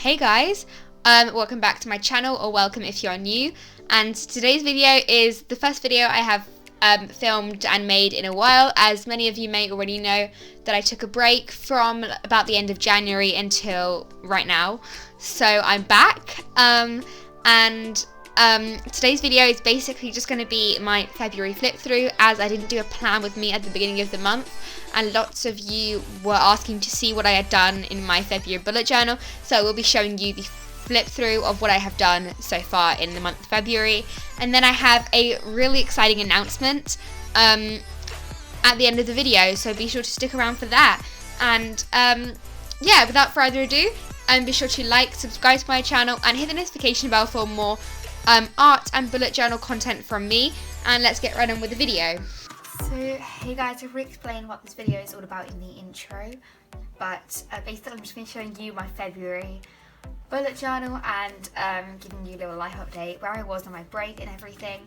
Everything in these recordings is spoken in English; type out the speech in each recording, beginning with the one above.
Hey guys, welcome back to my channel, or welcome if you're new, and today's video is the first video I have filmed and made in a while. As many of you may already know, that I took a break from about the end of January until right now, so I'm back, and today's video is basically just going to be my February flip through, as I didn't do a plan with me at the beginning of the month, and lots of you were asking to see what I had done in my February bullet journal, so I will be showing you the flip through of what I have done so far in the month of February. And then I have a really exciting announcement at the end of the video, so be sure to stick around for that. And yeah, without further ado, be sure to like, subscribe to my channel, and hit the notification bell for more art and bullet journal content from me, and let's get right on with the video. So hey guys, I've explained what this video is all about in the intro, but basically I'm just going to be showing you my February bullet journal and giving you a little life update where I was on my break and everything.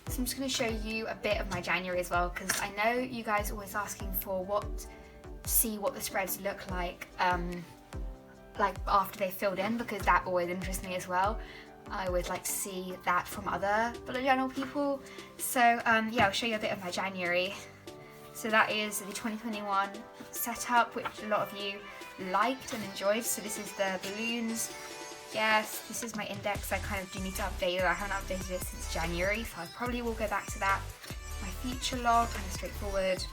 So I'm just going to show you a bit of my January as well, because I know you guys are always asking for see what the spreads look like after they've filled in, because that always interests me as well. I always like to see that from other bullet journal people. So yeah, I'll show you a bit of my January. So that is the 2021 setup, which a lot of you liked and enjoyed. So this is the balloons. Yes, this is my index. I kind of do need to update it. I haven't updated it since January, so I probably will go back to that. My future log, kind of straightforward.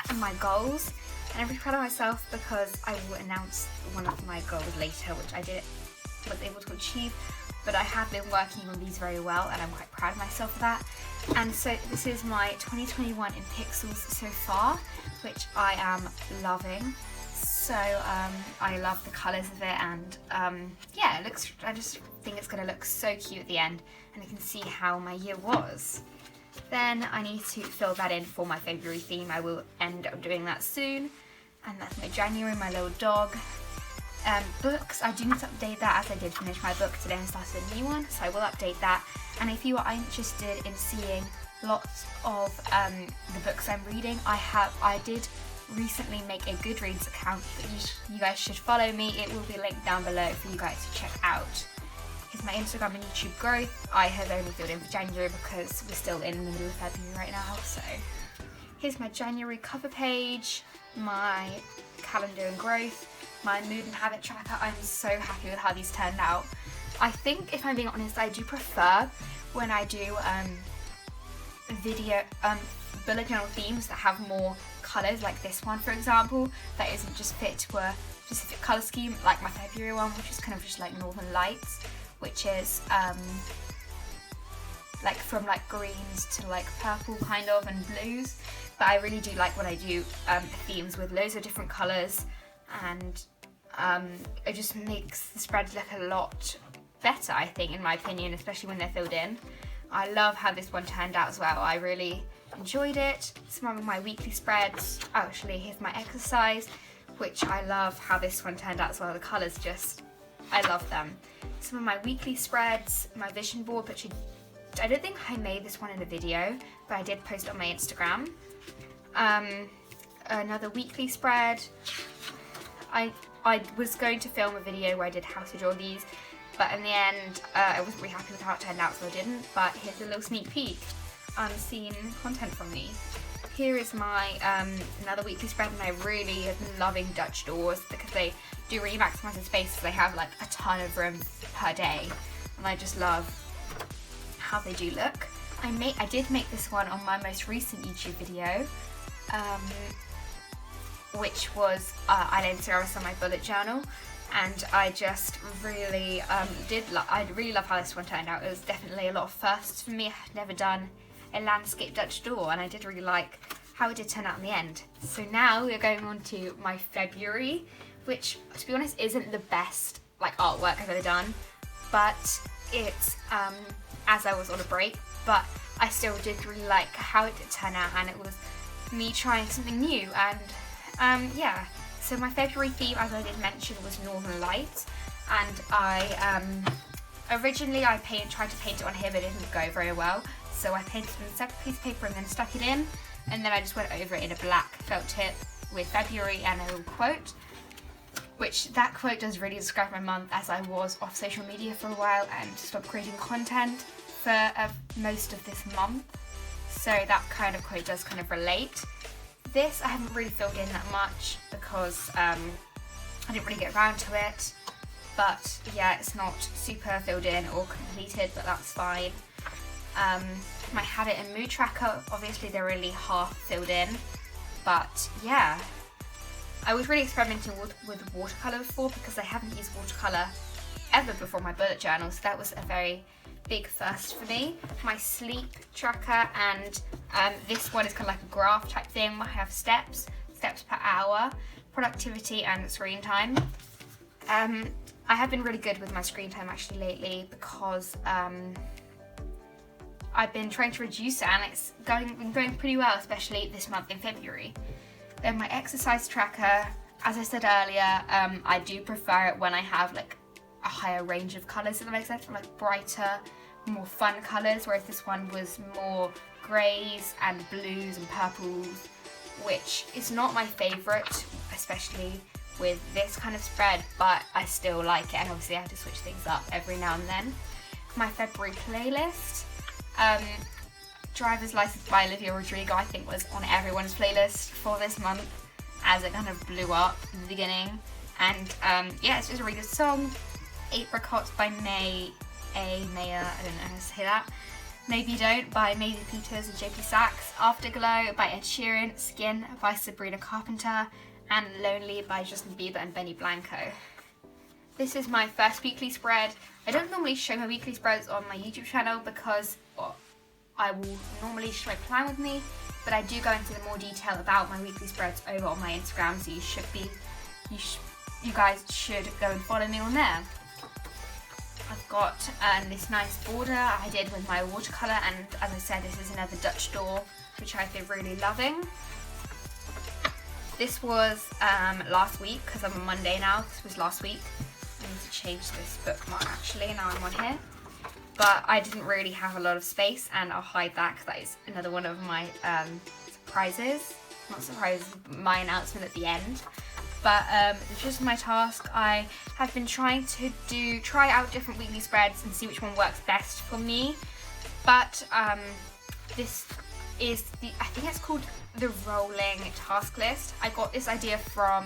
And my goals. And I'm really proud of myself because I will announce one of my goals later, which I was able to achieve, but I have been working on these very well, and I'm quite proud of myself for that. And so this is my 2021 in pixels so far, which I am loving. So I love the colours of it, and yeah, I just think it's going to look so cute at the end, and you can see how my year was. Then I need to fill that in for my February theme. I will end up doing that soon. And that's my January, my little dog. Books, I do need to update that, as I did finish my book today and started a new one, so I will update that. And if you are interested in seeing lots of the books I'm reading, I did recently make a Goodreads account that you guys should follow me. It will be linked down below for you guys to check out. Here's my Instagram and YouTube growth. I have only filled in for January because we're still in the middle of February right now, so here's my January cover page, my calendar and growth, my mood and habit tracker. I'm so happy with how these turned out. I think, if I'm being honest, I do prefer when I do bullet journal themes that have more colours, like this one for example, that isn't just fit to a specific colour scheme, like my February one, which is kind of just like Northern Lights, which is like from like greens to like purple kind of, and blues. But I really do like when I do themes with loads of different colours, and it just makes the spreads look a lot better, I think, in my opinion, especially when they're filled in. I love how this one turned out as well. I really enjoyed it. Some of my weekly spreads. Oh, actually, here's my exercise, which I love how this one turned out as well. The colours just, I love them. Some of my weekly spreads, my vision board, which I don't think I made this one in a video, but I did post it on my Instagram. Another weekly spread. I was going to film a video where I did how to draw these, but in the end I wasn't really happy with how it turned out, so I didn't. But here's a little sneak peek, unseen content from me. Here is my another weekly spread, and I really have been loving Dutch doors because they do really maximise the space. They have like a ton of room per day, and I just love how they do look. I did make this one on my most recent YouTube video, which was Island Ceres on my bullet journal, and I just really I really love how this one turned out. It was definitely a lot of firsts for me. I had never done a landscape Dutch door, and I did really like how it did turn out in the end. So now we're going on to my February, which, to be honest, isn't the best like artwork I've ever done, but it's as I was on a break, but I still did really like how it did turn out, and it was me trying something new. And yeah, so my February theme, as I did mention, was Northern Lights, and I originally tried to paint it on here, but it didn't go very well, so I painted it on a separate piece of paper and then stuck it in, and then I just went over it in a black felt tip with February and a little quote, which that quote does really describe my month, as I was off social media for a while and stopped creating content for most of this month. So that kind of quote does kind of relate. This I haven't really filled in that much because I didn't really get around to it. But yeah, it's not super filled in or completed, but that's fine. My habit and mood tracker, obviously they're really half filled in, but yeah. I was really experimenting with watercolour before because I haven't used watercolour ever before my bullet journal, so that was a very big first for me. My sleep tracker, and this one is kind of like a graph type thing. I have steps per hour, productivity and screen time. I have been really good with my screen time actually lately because I've been trying to reduce it, and it's been going pretty well, especially this month in February. Then my exercise tracker, as I said earlier, I do prefer it when I have like a higher range of colours, if that makes sense, like brighter, more fun colours, whereas this one was more greys and blues and purples, which is not my favourite, especially with this kind of spread, but I still like it, and obviously I have to switch things up every now and then. My February playlist, Driver's License by Olivia Rodrigo, I think was on everyone's playlist for this month, as it kind of blew up in the beginning. And yeah, it's just a really good song. Apricots by Maya, I don't know how to say that. Maybe You Don't by Maisie Peters and JP Sachs. Afterglow by Ed Sheeran. Skin by Sabrina Carpenter. And Lonely by Justin Bieber and Benny Blanco. This is my first weekly spread. I don't normally show my weekly spreads on my YouTube channel because I will normally share my plan with me, but I do go into more detail about my weekly spreads over on my Instagram, so you guys should go and follow me on there. I've got this nice border I did with my watercolour, and as I said, this is another Dutch door, which I've been really loving. This was last week, because I'm on Monday now. This was last week. I need to change this bookmark actually, now I'm on here. But I didn't really have a lot of space, and I'll hide that because that is another one of my surprises. Not surprises, my announcement at the end. But it's just my task. I have been trying to try out different weekly spreads and see which one works best for me. But this is I think it's called the rolling task list. I got this idea from,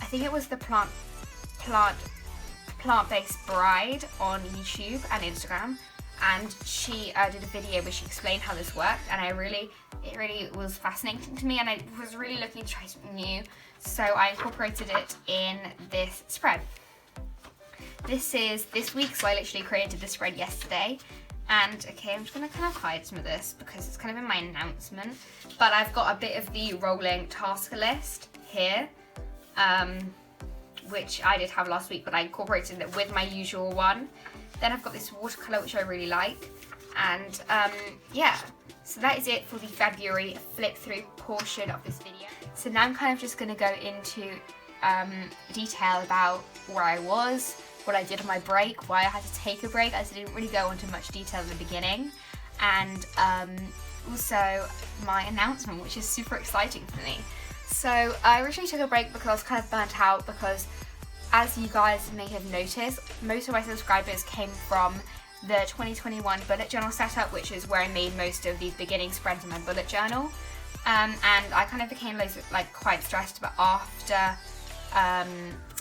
I think it was the plant-based bride on YouTube and Instagram, and she did a video where she explained how this worked, and it really was fascinating to me, and I was really looking to try something new, so I incorporated it in this spread. This is this week, so I literally created this spread yesterday. And okay, I'm just gonna kind of hide some of this because it's kind of in my announcement, but I've got a bit of the rolling task list here, which I did have last week, but I incorporated it with my usual one. Then I've got this watercolour, which I really like, and yeah, so that is it for the February flip through portion of this video. So now I'm kind of just gonna go into detail about where I was, what I did on my break, why I had to take a break, as I didn't really go into much detail in the beginning, and also my announcement, which is super exciting for me. So I originally took a break because I was kind of burnt out, because as you guys may have noticed, most of my subscribers came from the 2021 bullet journal setup, which is where I made most of these beginning spreads in my bullet journal, and I kind of became quite stressed about after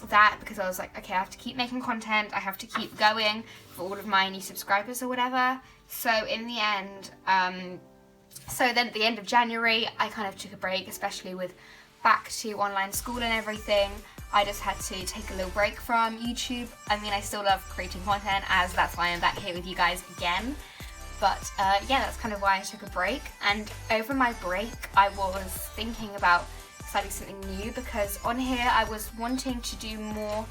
that, because I was like, okay, I have to keep making content, I have to keep going for all of my new subscribers or whatever. So in the end, so then at the end of January, I kind of took a break, especially with back to online school and everything. I just had to take a little break from YouTube. I mean, I still love creating content, as that's why I'm back here with you guys again. But yeah, that's kind of why I took a break. And over my break, I was thinking about starting something new, because on here I was wanting to do more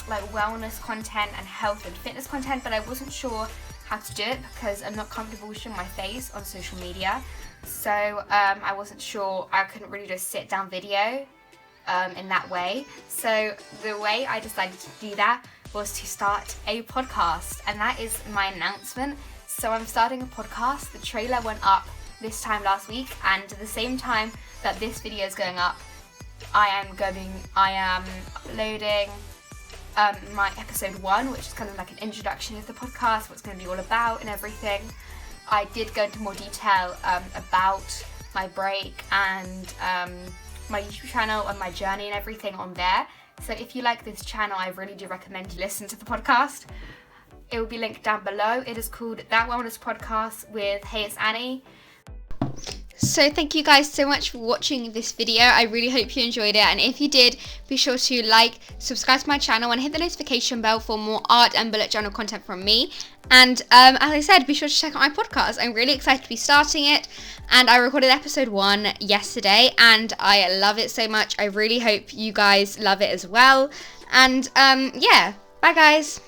like wellness content and health and fitness content, but I wasn't sure how to do it because I'm not comfortable showing my face on social media. So I wasn't sure, I couldn't really just sit down video in that way. So the way I decided to do that was to start a podcast, and that is my announcement. So I'm starting a podcast. The trailer went up this time last week, and at the same time that this video is going up, I am uploading my episode 1, which is kind of like an introduction of the podcast, what it's going to be all about and everything. I did go into more detail about my break and my YouTube channel and my journey and everything on there. So if you like this channel, I really do recommend you listen to the podcast. It will be linked down below. It is called That Wellness Podcast with Hey It's Annie. So thank you guys so much for watching this video. I really hope you enjoyed it, and if you did, be sure to like, subscribe to my channel and hit the notification bell for more art and bullet journal content from me. And as I said, be sure to check out my podcast. I'm really excited to be starting it, and I recorded episode 1 yesterday and I love it so much. I really hope you guys love it as well. And yeah, bye guys.